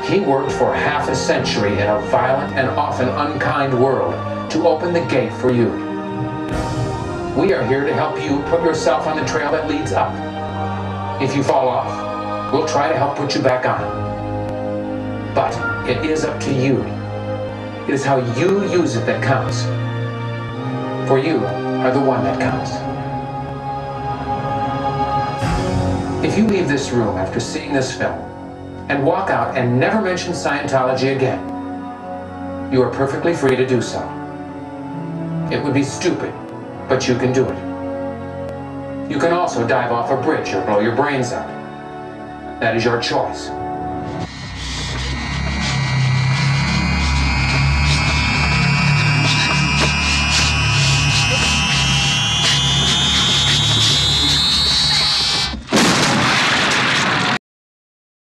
He worked for half a century in a violent and often unkind world to open the gate for you. We are here to help you put yourself on the trail that leads up. If you fall off, we'll try to help put you back on. But it is up to you. It is how you use it that counts. For you are the one that counts. If you leave this room after seeing this film and walk out and never mention Scientology again, you are perfectly free to do so. It would be stupid, but you can do it. You can also dive off a bridge or blow your brains out. That is your choice.